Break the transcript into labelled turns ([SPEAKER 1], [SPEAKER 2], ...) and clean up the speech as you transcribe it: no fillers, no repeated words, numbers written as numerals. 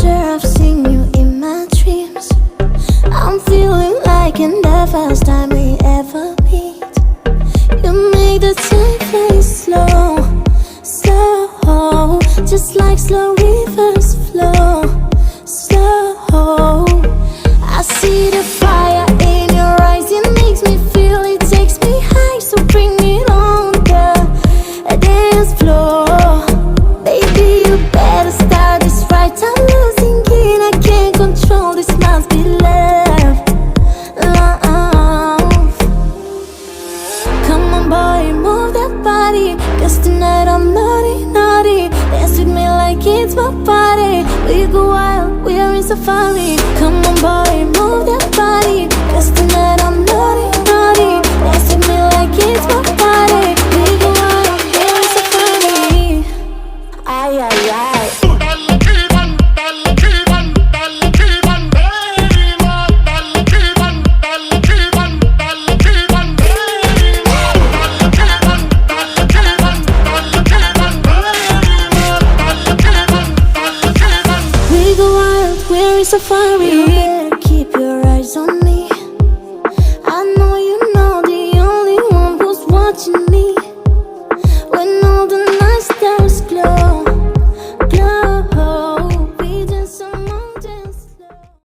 [SPEAKER 1] sure I've seen you in my dreams. I'm feeling like in the first time we ever meet. You make the time fly slow, slow, just like slow rivers flow, slow. I see the fire in your eyes, it makes me feel, it takes me high. So bring it on the dance floor. Baby, you better start this right. I'm losing it, I can't control this, must be love, love. Come on boy, move that body, 'cause tonight I'm naughty, naughty. Dance with me like it's my party. We go wild, we are in safari. Come on boy, move that body, 'cause tonight I'm naughty, naughty. Dance with me like it's my party. We go wild, we are in safari. Ay, ay, ay. We go wild, we're in safari.